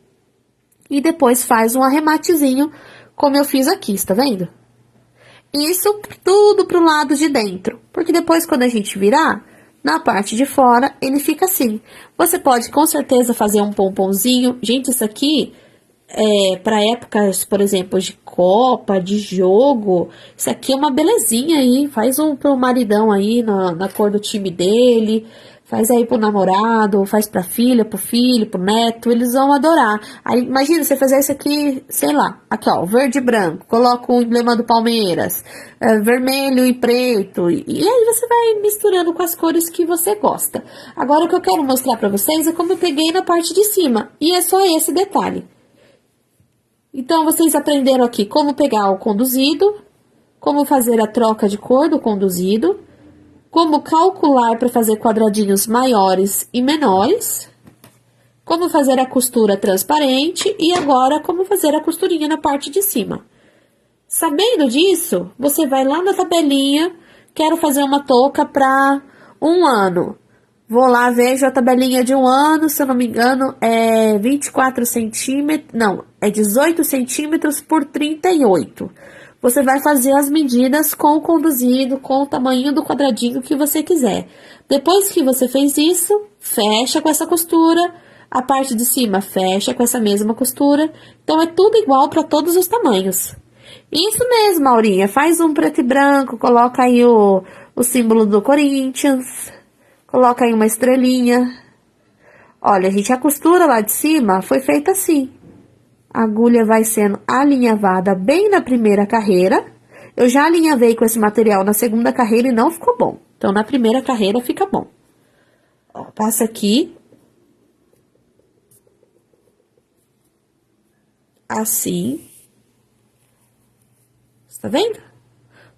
e depois faz um arrematezinho, como eu fiz aqui, tá vendo? Isso tudo pro lado de dentro, porque depois quando a gente virar, na parte de fora, ele fica assim. Você pode com certeza fazer um pomponzinho. Gente, isso aqui para épocas, por exemplo, de Copa, de jogo, isso aqui é uma belezinha aí. Faz um pro maridão aí na cor do time dele. Faz aí pro namorado, faz pra filha, pro filho, pro neto, eles vão adorar. Aí, imagina você fazer isso aqui, sei lá, aqui ó, verde e branco, coloca o emblema do Palmeiras, vermelho e preto, e aí você vai misturando com as cores que você gosta. Agora, o que eu quero mostrar pra vocês é como eu peguei na parte de cima, e é só esse detalhe. Então, vocês aprenderam aqui como pegar o conduzido, como fazer a troca de cor do conduzido, como calcular para fazer quadradinhos maiores e menores, como fazer a costura transparente e agora como fazer a costurinha na parte de cima. Sabendo disso, você vai lá na tabelinha, quero fazer uma touca para 1 ano. Vou lá, vejo a tabelinha de 1 ano, se eu não me engano, é 24 centímetros, não, é 18 centímetros por 38. Você vai fazer as medidas com o conduzido, com o tamanho do quadradinho que você quiser. Depois que você fez isso, fecha com essa costura, a parte de cima fecha com essa mesma costura. Então, é tudo igual para todos os tamanhos. Isso mesmo, Aurinha. Faz um preto e branco, coloca aí o símbolo do Corinthians, coloca aí uma estrelinha. Olha, gente, a costura lá de cima foi feita assim. A agulha vai sendo alinhavada bem na primeira carreira. Eu já alinhavei com esse material na segunda carreira e não ficou bom. Então, na primeira carreira fica bom. Ó, passa aqui. Assim. Tá vendo?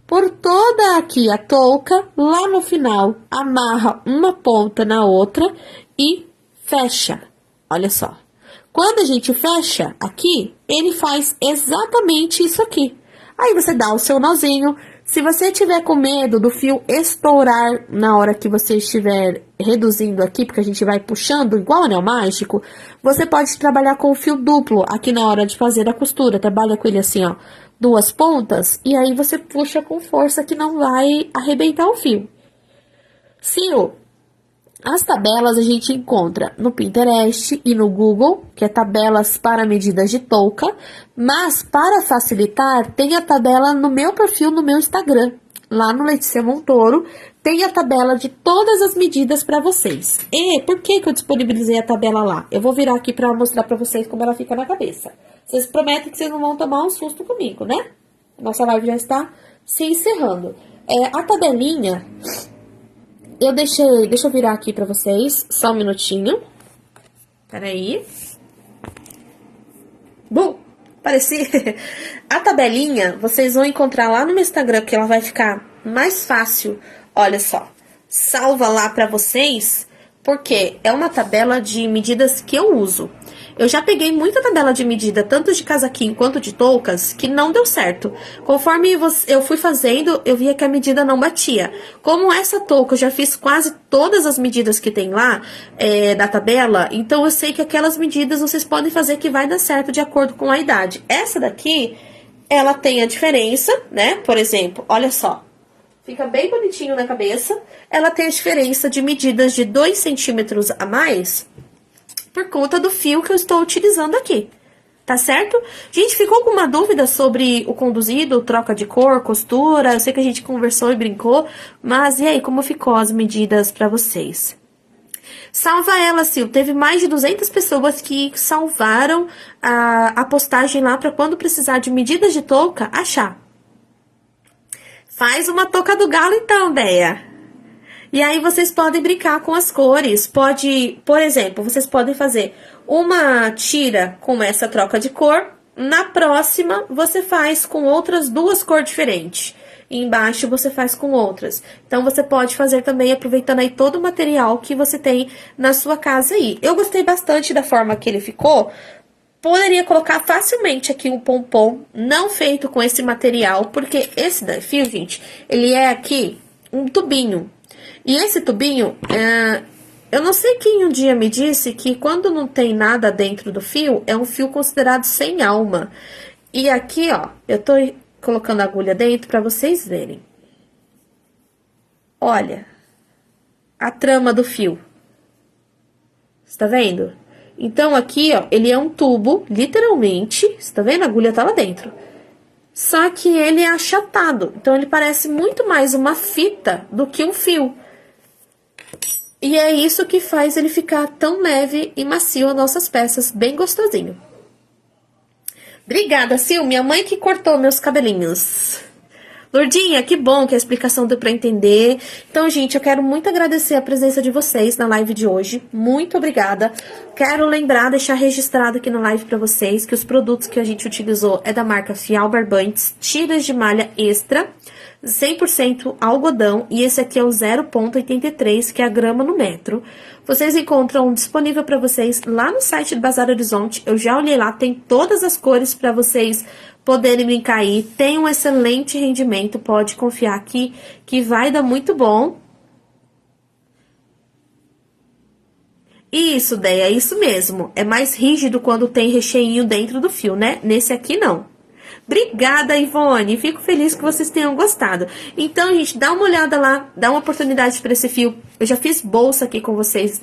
Por toda aqui a touca, lá no final, amarra uma ponta na outra e fecha. Olha só. Quando a gente fecha aqui, ele faz exatamente isso aqui. Aí você dá o seu nozinho. Se você tiver com medo do fio estourar na hora que você estiver reduzindo aqui, porque a gente vai puxando igual anel mágico, você pode trabalhar com o fio duplo aqui na hora de fazer a costura. Trabalha com ele assim, ó, duas pontas, e aí você puxa com força que não vai arrebentar o fio. Fio. As tabelas a gente encontra no Pinterest e no Google, que é tabelas para medidas de touca, mas para facilitar, tem a tabela no meu perfil no meu Instagram, lá no Letícia Montoro, tem a tabela de todas as medidas para vocês. E por que eu disponibilizei a tabela lá? Eu vou virar aqui para mostrar para vocês como ela fica na cabeça. Vocês prometem que vocês não vão tomar um susto comigo, né? Nossa live já está se encerrando. A tabelinha... deixa eu virar aqui pra vocês, só um minutinho. Peraí. Bom, apareci. A tabelinha, vocês vão encontrar lá no meu Instagram, que ela vai ficar mais fácil. Olha só, salva lá pra vocês, porque é uma tabela de medidas que eu uso. Eu já peguei muita tabela de medida, tanto de casaquinho quanto de toucas, que não deu certo. Conforme eu fui fazendo, eu via que a medida não batia. Como essa touca, eu já fiz quase todas as medidas que tem lá, da tabela, então eu sei que aquelas medidas vocês podem fazer que vai dar certo de acordo com a idade. Essa daqui, ela tem a diferença, né? Por exemplo, olha só. Fica bem bonitinho na cabeça. Ela tem a diferença de medidas de 2 centímetros a mais... por conta do fio que eu estou utilizando aqui, tá certo? Gente, ficou alguma dúvida sobre o conduzido, troca de cor, costura? Eu sei que a gente conversou e brincou, mas e aí, como ficou as medidas pra vocês? Salva ela, Sil. Teve mais de 200 pessoas que salvaram a postagem lá pra quando precisar de medidas de touca, achar. Faz uma touca do galo então, Deia. E aí, vocês podem brincar com as cores. Por exemplo, vocês podem fazer uma tira com essa troca de cor. Na próxima, você faz com outras 2 cores diferentes. E embaixo, você faz com outras. Então, você pode fazer também, aproveitando aí todo o material que você tem na sua casa aí. Eu gostei bastante da forma que ele ficou. Poderia colocar facilmente aqui um pompom, não feito com esse material. Porque esse fio, gente, ele é aqui um tubinho. E esse tubinho, eu não sei quem um dia me disse que quando não tem nada dentro do fio, é um fio considerado sem alma. E aqui, ó, eu tô colocando a agulha dentro pra vocês verem. Olha, a trama do fio. Você tá vendo? Então, aqui, ó, ele é um tubo, literalmente, você tá vendo? A agulha tá lá dentro. Só que ele é achatado, então ele parece muito mais uma fita do que um fio. E é isso que faz ele ficar tão leve e macio as nossas peças, bem gostosinho. Obrigada, Sil, minha mãe que cortou meus cabelinhos. Lourdinha, que bom que a explicação deu pra entender. Então, gente, eu quero muito agradecer a presença de vocês na live de hoje. Muito obrigada. Quero lembrar, deixar registrado aqui na live pra vocês que os produtos que a gente utilizou é da marca Fial Barbantes, tiras de malha extra, 100% algodão, e esse aqui é o 0,83, que é a grama no metro. Vocês encontram disponível para vocês lá no site do Bazar Horizonte. Eu já olhei lá, tem todas as cores para vocês poderem brincar aí. Tem um excelente rendimento, pode confiar aqui que vai dar muito bom. Isso, Deia, é isso mesmo. É mais rígido quando tem recheinho dentro do fio, né? Nesse aqui não. Obrigada, Ivone. Fico feliz que vocês tenham gostado. Então, gente, dá uma olhada lá, dá uma oportunidade para esse fio. Eu já fiz bolsa aqui com vocês,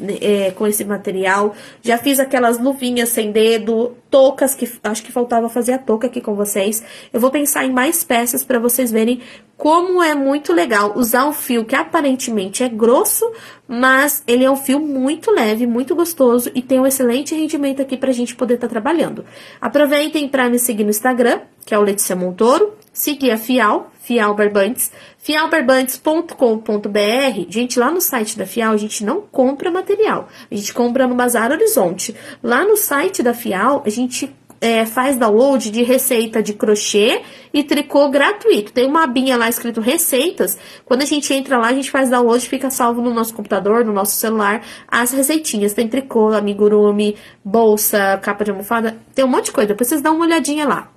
com esse material. Já fiz aquelas luvinhas sem dedo. toucas, que acho que faltava fazer a touca aqui com vocês. Eu vou pensar em mais peças para vocês verem como é muito legal usar um fio que aparentemente é grosso, mas ele é um fio muito leve, muito gostoso e tem um excelente rendimento aqui pra gente poder estar trabalhando. Aproveitem para me seguir no Instagram, que é o Letícia Montoro, seguir a Fial Barbantes, fialbarbantes.com.br. Gente, lá no site da Fial a gente não compra material, a gente compra no Bazar Horizonte. Lá no site da Fial a gente faz download de receita de crochê e tricô gratuito. Tem uma abinha lá escrito receitas. Quando a gente entra lá, a gente faz download, fica salvo no nosso computador, no nosso celular, as receitinhas. Tem tricô, amigurumi, bolsa, capa de almofada, tem um monte de coisa. Depois vocês dão uma olhadinha lá.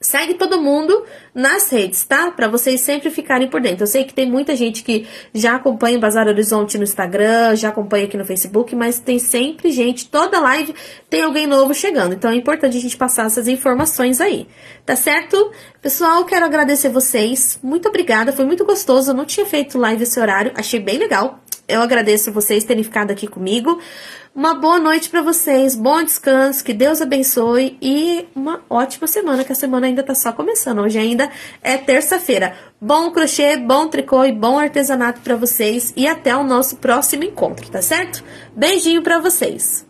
Segue todo mundo nas redes, tá? Pra vocês sempre ficarem por dentro. Eu sei que tem muita gente que já acompanha o Bazar Horizonte no Instagram, já acompanha aqui no Facebook, mas tem sempre gente, toda live tem alguém novo chegando. Então é importante a gente passar essas informações aí, tá certo? Pessoal, quero agradecer vocês. Muito obrigada, foi muito gostoso. Eu não tinha feito live esse horário, achei bem legal. Eu agradeço vocês terem ficado aqui comigo. Uma boa noite para vocês, bom descanso, que Deus abençoe e uma ótima semana, que a semana ainda tá só começando. Hoje ainda é terça-feira. Bom crochê, bom tricô e bom artesanato para vocês e até o nosso próximo encontro, tá certo? Beijinho para vocês.